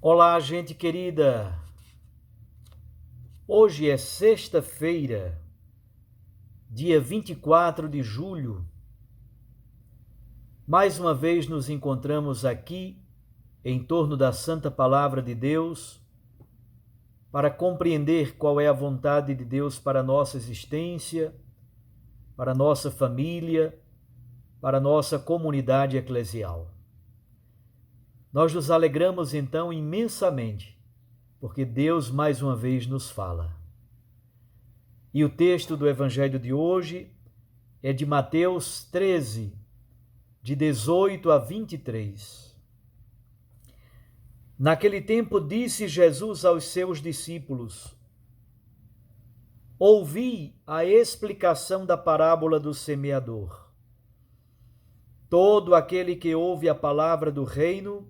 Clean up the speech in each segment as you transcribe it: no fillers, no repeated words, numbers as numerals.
Olá, gente querida! Hoje é sexta-feira, dia 24 de julho. Mais uma vez nos encontramos aqui em torno da Santa Palavra de Deus para compreender qual é a vontade de Deus para a nossa existência, para a nossa família, para a nossa comunidade eclesial. Nós nos alegramos então imensamente, porque Deus mais uma vez nos fala. E o texto do Evangelho de hoje é de Mateus 13, de 18 a 23. Naquele tempo disse Jesus aos seus discípulos: Ouvi a explicação da parábola do semeador. Todo aquele que ouve a palavra do reino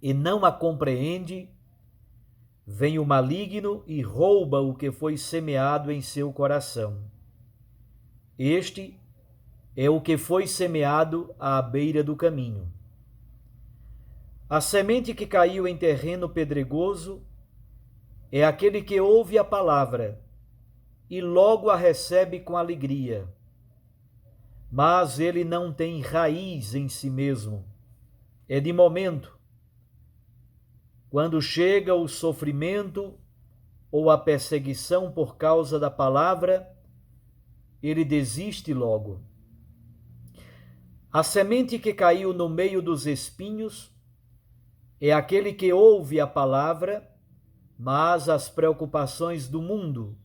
e não a compreende, vem o maligno e rouba o que foi semeado em seu coração. Este é o que foi semeado à beira do caminho. A semente que caiu em terreno pedregoso é aquele que ouve a palavra e logo a recebe com alegria. Mas ele não tem raiz em si mesmo. É de momento. Quando chega o sofrimento ou a perseguição por causa da palavra, ele desiste logo. A semente que caiu no meio dos espinhos é aquele que ouve a palavra, mas as preocupações do mundo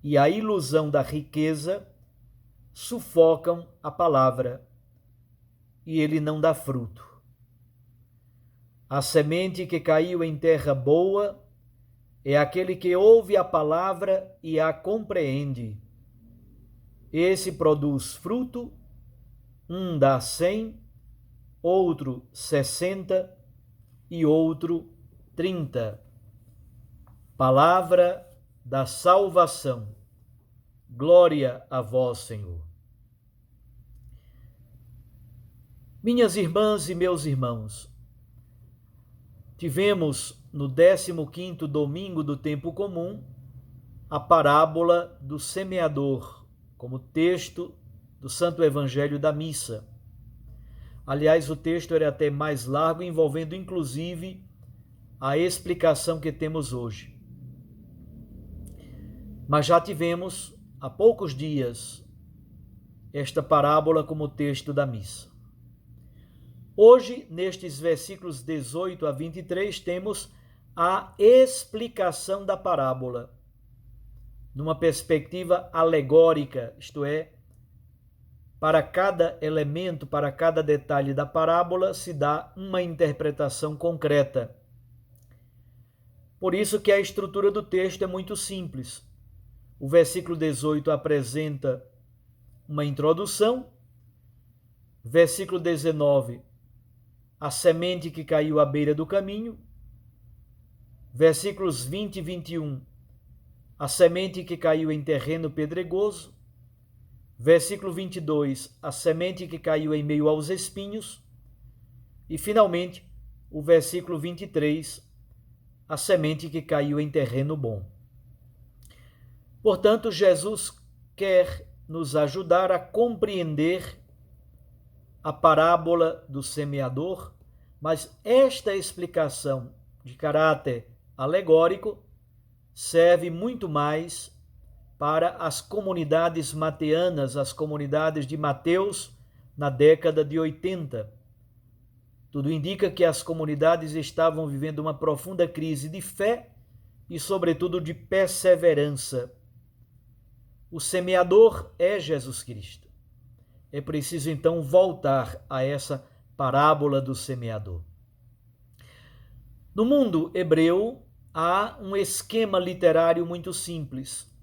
e a ilusão da riqueza sufocam a palavra e ele não dá fruto. A semente que caiu em terra boa é aquele que ouve a palavra e a compreende. Esse produz fruto, um dá 100, outro 60 e outro 30. Palavra da salvação. Glória a vós, Senhor. Minhas irmãs e meus irmãos, tivemos no 15º domingo do tempo comum a parábola do semeador, como texto do Santo Evangelho da Missa. Aliás, o texto era até mais largo, envolvendo inclusive a explicação que temos hoje. Mas já tivemos há poucos dias esta parábola como texto da missa. Hoje, nestes versículos 18 a 23, temos a explicação da parábola, numa perspectiva alegórica, isto é, para cada elemento, para cada detalhe da parábola, se dá uma interpretação concreta. Por isso que a estrutura do texto é muito simples. O versículo 18 apresenta uma introdução. Versículo 19, a semente que caiu à beira do caminho. Versículos 20 e 21, a semente que caiu em terreno pedregoso. Versículo 22, a semente que caiu em meio aos espinhos. E, finalmente, o versículo 23, a semente que caiu em terreno bom. Portanto, Jesus quer nos ajudar a compreender a parábola do semeador, mas esta explicação de caráter alegórico serve muito mais para as comunidades mateanas, as comunidades de Mateus, na década de 80. Tudo indica que as comunidades estavam vivendo uma profunda crise de fé e, sobretudo, de perseverança. O semeador é Jesus Cristo. É preciso, então, voltar a essa parábola do semeador. No mundo hebreu, há um esquema literário muito simples.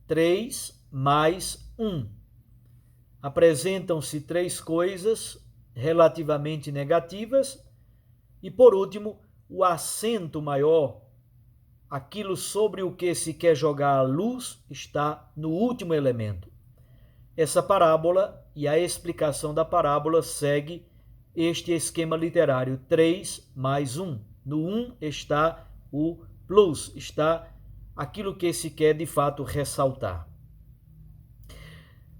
3 mais 1. Apresentam-se 3 coisas relativamente negativas e, por último, o acento maior, aquilo sobre o que se quer jogar a luz, está no último elemento. Essa parábola e a explicação da parábola segue este esquema literário 3 mais 1. No um está o plus, está aquilo que se quer de fato ressaltar.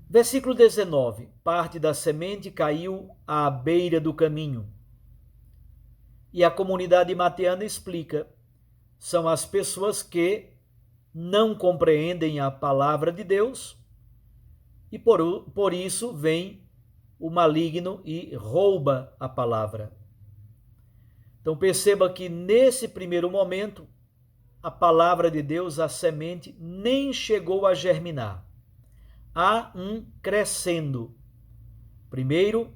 Versículo 19. Parte da semente caiu à beira do caminho. E a comunidade mateana explica: são as pessoas que não compreendem a palavra de Deus e por isso vem o maligno e rouba a palavra. Então perceba que nesse primeiro momento a palavra de Deus, a semente, nem chegou a germinar. Há um crescendo. Primeiro,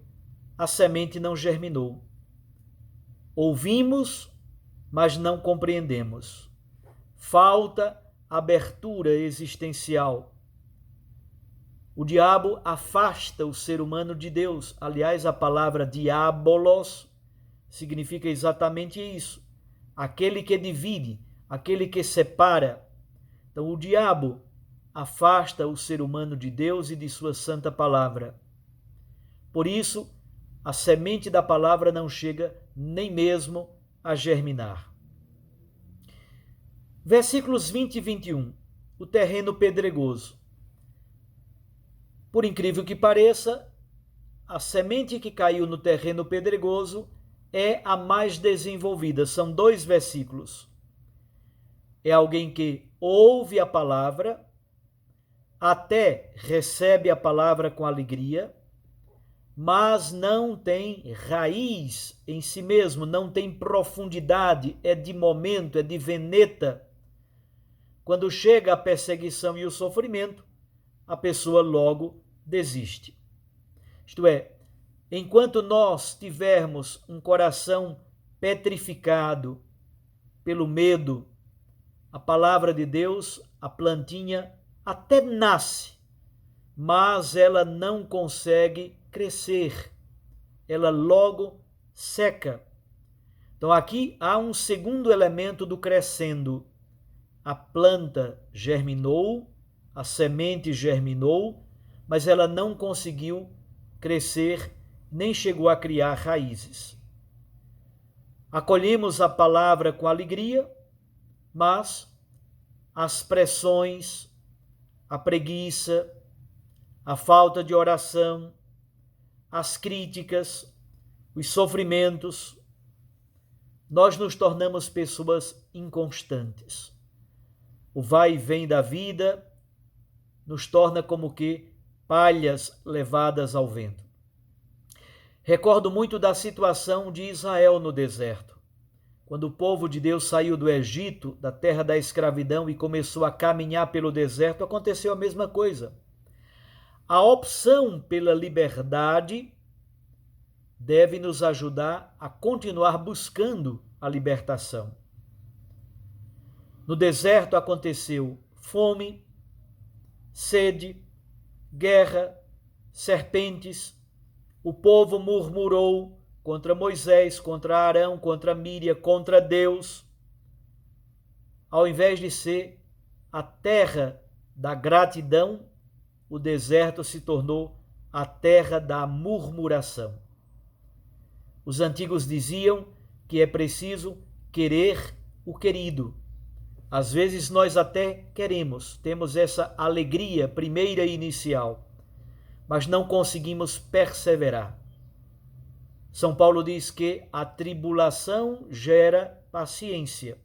a semente não germinou. Ouvimos, mas não compreendemos. Falta abertura existencial. O diabo afasta o ser humano de Deus. Aliás, a palavra diabolos significa exatamente isso. Aquele que divide, aquele que separa. Então, o diabo afasta o ser humano de Deus e de sua santa palavra. Por isso, a semente da palavra não chega nem mesmo a germinar. Versículos 20 e 21. O terreno pedregoso. Por incrível que pareça, a semente que caiu no terreno pedregoso é a mais desenvolvida. São 2 versículos. É alguém que ouve a palavra, até recebe a palavra com alegria, mas não tem raiz em si mesmo, não tem profundidade, é de momento, é de veneta. Quando chega a perseguição e o sofrimento, a pessoa logo desiste. Isto é, enquanto nós tivermos um coração petrificado pelo medo, a palavra de Deus, a plantinha até nasce, mas ela não consegue crescer, ela logo seca. Então aqui há um segundo elemento do crescendo. A planta germinou, a semente germinou, mas ela não conseguiu crescer, nem chegou a criar raízes. Acolhemos a palavra com alegria, mas as pressões, a preguiça, a falta de oração, as críticas, os sofrimentos, nós nos tornamos pessoas inconstantes. O vai e vem da vida nos torna como que palhas levadas ao vento. Recordo muito da situação de Israel no deserto. Quando o povo de Deus saiu do Egito, da terra da escravidão, e começou a caminhar pelo deserto, aconteceu a mesma coisa. A opção pela liberdade deve nos ajudar a continuar buscando a libertação. No deserto aconteceu fome, sede, guerra, serpentes. O povo murmurou contra Moisés, contra Arão, contra Míriam, contra Deus. Ao invés de ser a terra da gratidão, o deserto se tornou a terra da murmuração. Os antigos diziam que é preciso querer o querido. Às vezes nós até queremos, temos essa alegria primeira e inicial, mas não conseguimos perseverar. São Paulo diz que a tribulação gera paciência.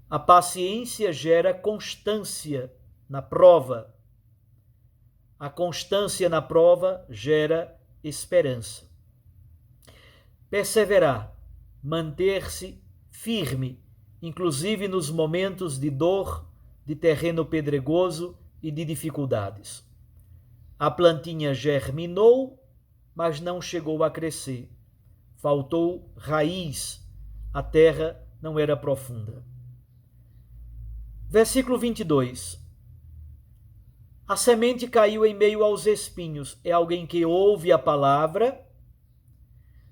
A paciência gera constância na prova. A constância na prova gera esperança. Perseverar, manter-se firme, inclusive nos momentos de dor, de terreno pedregoso e de dificuldades. A plantinha germinou, mas não chegou a crescer. Faltou raiz, a terra não era profunda. Versículo 22. A semente caiu em meio aos espinhos. É alguém que ouve a palavra,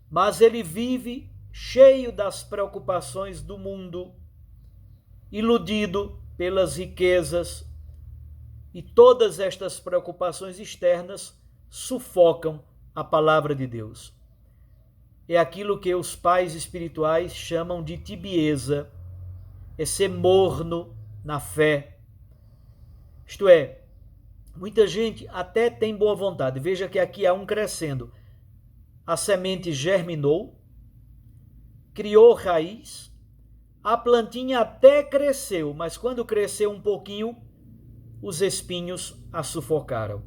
mas ele vive cheio das preocupações do mundo, iludido pelas riquezas, e todas estas preocupações externas sufocam a palavra de Deus. é aquilo que os pais espirituais chamam de tibieza, é ser morno na fé. Isto é, muita gente até tem boa vontade. Veja que aqui há um crescendo. A semente germinou, criou raiz, a plantinha até cresceu, mas quando cresceu um pouquinho, os espinhos a sufocaram.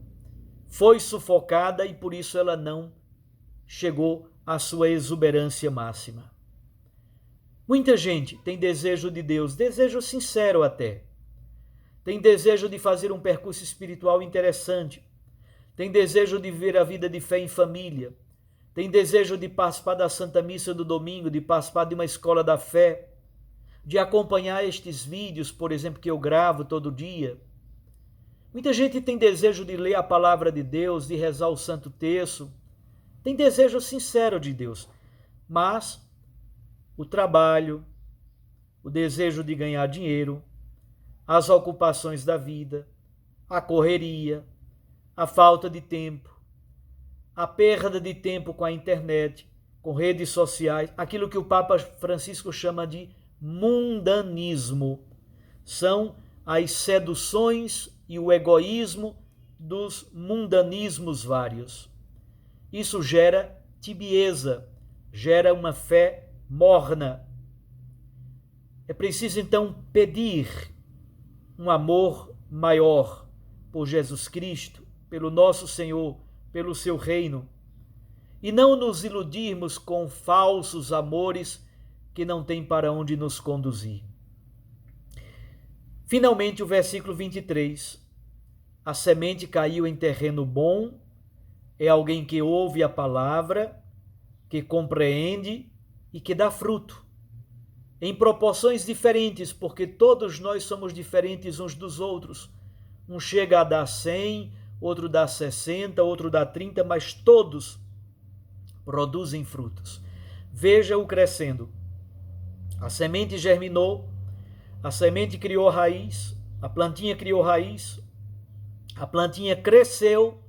Foi sufocada e por isso ela não chegou à sua exuberância máxima. Muita gente tem desejo de Deus, desejo sincero até. Tem desejo de fazer um percurso espiritual interessante. Tem desejo de viver a vida de fé em família. Tem desejo de participar da Santa Missa do domingo, de participar de uma escola da fé, de acompanhar estes vídeos, por exemplo, que eu gravo todo dia. Muita gente tem desejo de ler a palavra de Deus, de rezar o Santo Terço. Tem desejo sincero de Deus, mas o trabalho, o desejo de ganhar dinheiro, as ocupações da vida, a correria, a falta de tempo, a perda de tempo com a internet, com redes sociais, aquilo que o Papa Francisco chama de mundanismo. São as seduções e o egoísmo dos mundanismos vários. Isso gera tibieza, gera uma fé morna. É preciso então pedir um amor maior por Jesus Cristo, pelo nosso Senhor, pelo seu reino, e não nos iludirmos com falsos amores que não têm para onde nos conduzir. Finalmente, o versículo 23. A semente caiu em terreno bom, é alguém que ouve a palavra, que compreende e que dá fruto. Em proporções diferentes, porque todos nós somos diferentes uns dos outros. Um chega a dar 100, outro dá 60, outro dá 30, mas todos produzem frutos. Veja-o crescendo. A semente germinou, a semente criou raiz, a plantinha criou raiz, a plantinha cresceu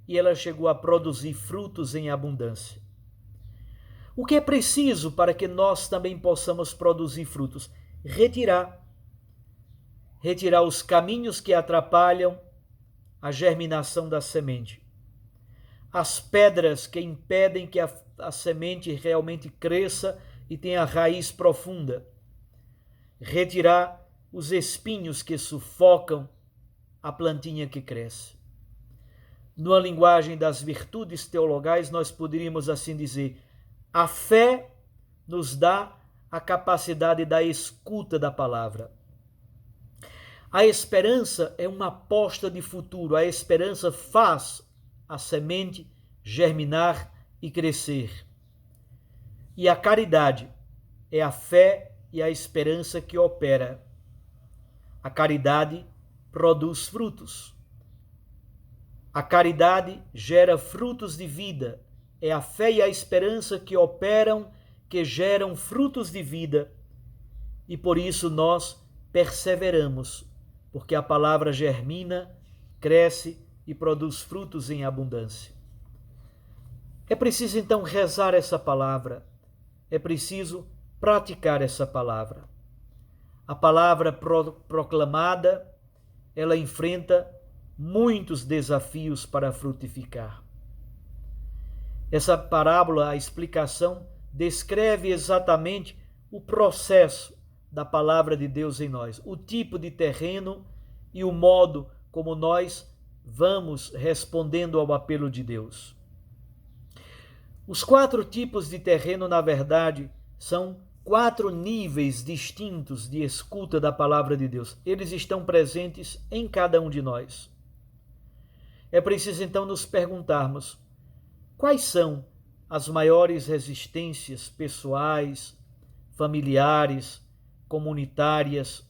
e ela chegou a produzir frutos em abundância. O que é preciso para que nós também possamos produzir frutos? Retirar os caminhos que atrapalham a germinação da semente, as pedras que impedem que a semente realmente cresça e tenha raiz profunda, retirar os espinhos que sufocam a plantinha que cresce. Numa linguagem das virtudes teologais, nós poderíamos assim dizer: a fé nos dá a capacidade da escuta da palavra. A esperança é uma aposta de futuro. A esperança faz a semente germinar e crescer. E a caridade é a fé e a esperança que opera. A caridade produz frutos. A caridade gera frutos de vida. É a fé e a esperança que operam, que geram frutos de vida. E por isso nós perseveramos, porque a palavra germina, cresce e produz frutos em abundância. É preciso então rezar essa palavra, é preciso praticar essa palavra. A palavra proclamada, ela enfrenta muitos desafios para frutificar. Essa parábola, a explicação, descreve exatamente o processo da palavra de Deus em nós, o tipo de terreno e o modo como nós vamos respondendo ao apelo de Deus. Os 4 tipos de terreno, na verdade, são 4 níveis distintos de escuta da palavra de Deus. Eles estão presentes em cada um de nós. É preciso então nos perguntarmos: quais são as maiores resistências pessoais, familiares, comunitárias,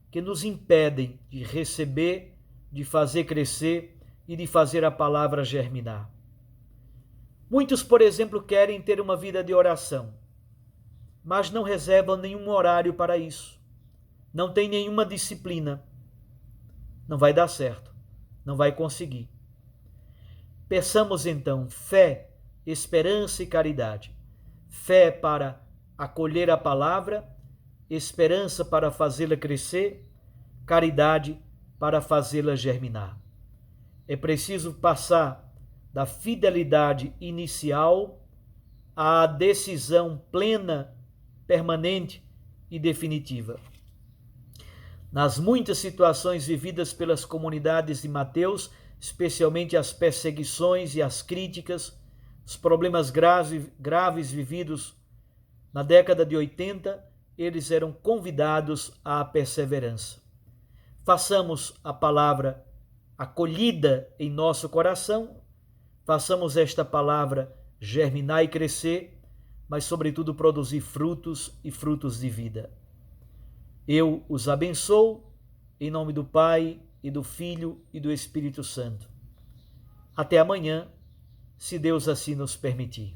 que nos impedem de receber, de fazer crescer e de fazer a palavra germinar? Muitos, por exemplo, querem ter uma vida de oração, mas não reservam nenhum horário para isso. Não tem nenhuma disciplina. Não vai dar certo. Não vai conseguir. Peçamos então fé, esperança e caridade. fé para acolher a palavra, esperança para fazê-la crescer, caridade para fazê-la germinar. É preciso passar da fidelidade inicial à decisão plena, permanente e definitiva. Nas muitas situações vividas pelas comunidades de Mateus, especialmente as perseguições e as críticas, os problemas graves vividos na década de 80, eles eram convidados à perseverança. Façamos a palavra acolhida em nosso coração, façamos esta palavra germinar e crescer, mas sobretudo produzir frutos e frutos de vida. Eu os abençoo, em nome do Pai, e do Filho e do Espírito Santo. Até amanhã, se Deus assim nos permitir.